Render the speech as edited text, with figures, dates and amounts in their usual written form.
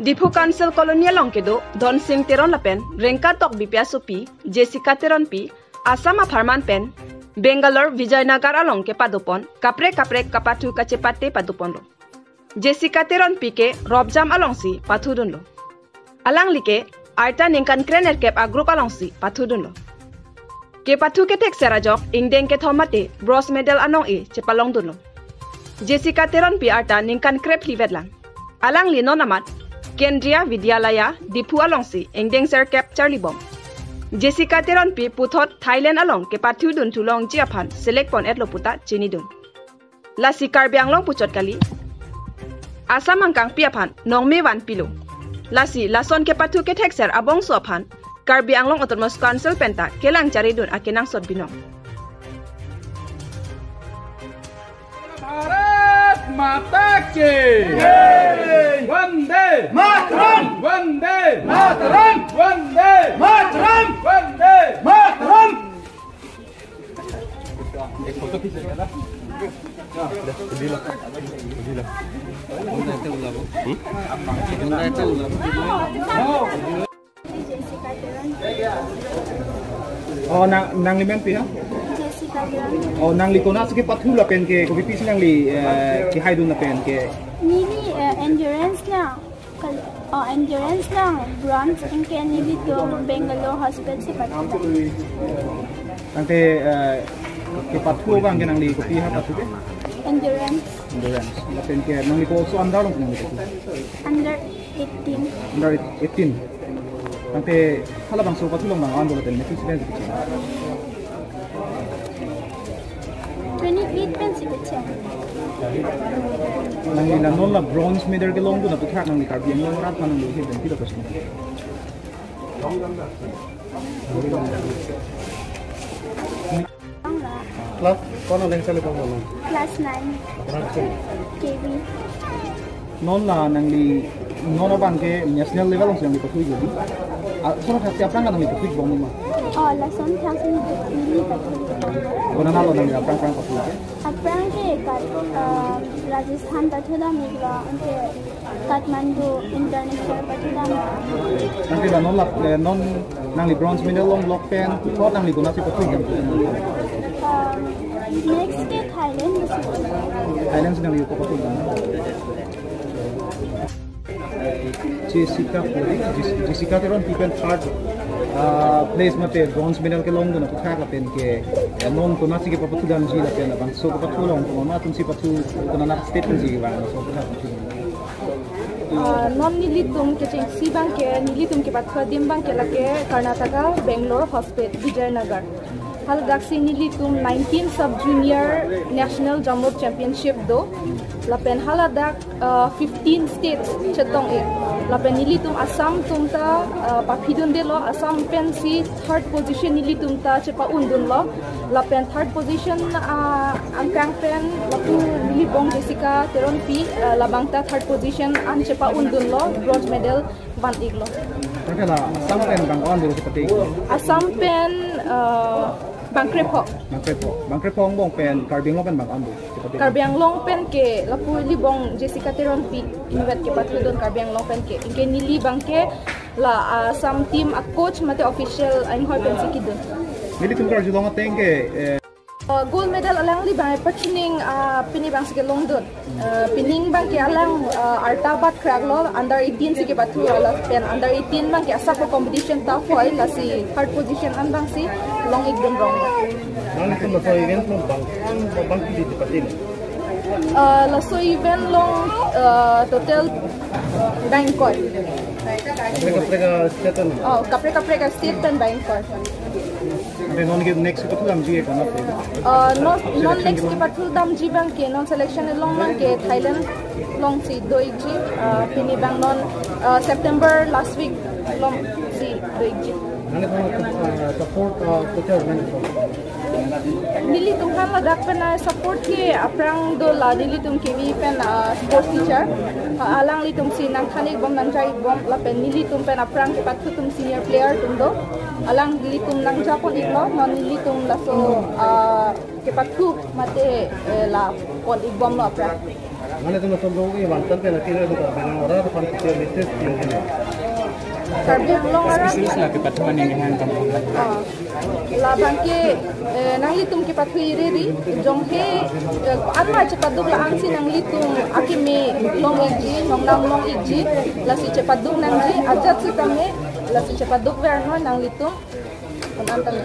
Dipu Council Colonial Longkedo, Don Sing Teron Lapen, Renka Tok Bipia Supi, Jessica Teron Pi, Asama Parman Pen, Bangalore Vijayanagar Along ke Padupon, Kapre Kapatu Kacepate Padupon lo. Jessica Teron Pi ke Robjam Alongsi Pathudun lo. Alang like, Arta Ninkan Krener Kep A Group Alongsi Pathudun lo. Ke Patu ke Tek Serajok, Ingdeng ke Thomate, Bronze Medal Anong E, Cepalong dun lo. Jessica Teron Pi Arta Ninkan Krep Livedlang. Alang li nonamat, Kendriya Vidyalaya, Dipu Alongsi, Ingdeng Ser Kep Charlie Bomb. Jessica Teron Pi Puthot Thailand Along ke Pathudun Tulong Jiapan, Select Pon Etlo Puta, Chinidun. Lasi Karbiang Long Puchot Kali. Asam Angkang Piapan, Nong Mewan Pilo. Lasi Lason ke Patu ke Texer Abong Suapan, Karbiang Long Autonomous Council Penta, Kelang Charidun Akenang Sot Binong. Bharat माता की वंदे मातरम वंदे मातरम वंदे मातरम वंदे मातरम एक फोटो खींचेगा ना oh nang limen pi ha oh nang li kona sike pathu la pen ke ko pi nang li ki haidun la pen ke nini endurance na bronze in ke nili to Bangalore hospital se pathu ante ke pathu bang ke nang li ko pi ha pathu ke endurance la pen ke nang li ko so andar long nang li under 18 ante hala bang so pathu long bang andol ten ne pen 28 pen sibetchen nang ni non la bronze medal ke long do na puthak nang ni kar biang long rat nang ni he ben ti do question class kono leng sale pang long class 9 KB non la nang ni non bang ke national level long ni pathu jadi so na siap nang ni pathu bong ma oh la son thang sin nili pathu kona na lo nang aprang pathu ke aprang ke kat Rajasthan pathu da migla ante Kathmandu international pathu da nanti la non nang li bronze medal long lock pen thot nang li guna si pathu ke next ke Thailand nang li ko pathu ke Jessica Teron people third place mate bronze medal ke long na puthak la pen ke non ko na sige pathu dan ji la pen bang so ko pathu long ko ma tun si pathu ko na state ji ke bang so puthak pathu non nilitum ke si bang ke nilitum ke pathu dim bang ke la ke Karnataka Bangalore Hospital Vijayanagar hal gaksi nilitum 19 sub junior national jumbo championship do la pen haladak 15 states chetong e la pen nilitum Assam tumta paphidun de lo Assam pen si third position nilitum ta chepa undun lo la pen third position angkang pen la pu nilibong Jessica Teron Pi la bangta third position an chepa undun lo bronze medal ban iglo la Assam pen bang on de sepati Assam pen Bangkrepo bong pen Karbiang Long pen bang on de Karbiang Long pen ke la pu libong Jessica Teron Pi invet ke pathu don Karbiang Long pen ke inke nili bang ke la Assam team a coach mate official ain hoi pen sikidun nili tum kar julong ateng ke gold medal alang li bang pachining pini bang sige longdon pining bang ke alang artabat kraglo under 18 sige pathu ala pen under 18 bang ke asa ko competition ta foi la si third position an bang si long ekdom rong nang tum la so event long bang ki di patin la so event long total Bangkok kapre ka state pen Bangkok non ke next pathu dam ji ke na non next ke pathu dam ji bang ke non selection long bang ke Thailand long si doi ji pini bang non September last week long si doi ji nang support coach man nili tum kan la dak pen support ke aprang do la nili tum ke wi pen sports teacher alang li tum si nang khanik bom nang jai bom la pen nili tum pen aprang ke pathu tum senior player tum do alang nili tum nang japon iglo non nili tum la so ke pathu mate la pon igbom lo aprang Mana tu nonton dong yang mantan pernah kira tu kan, orang orang tu kan kira latest yang Karbi belum ada. Lah ke patuan yang hand kamu. Labang ke nang litum ke patu iri jong he apa cepat duk la angsi nang litum akime long iji long iji lasi cepat duk nang ji ajat si tame lasi cepat duk verno nang litum kon antang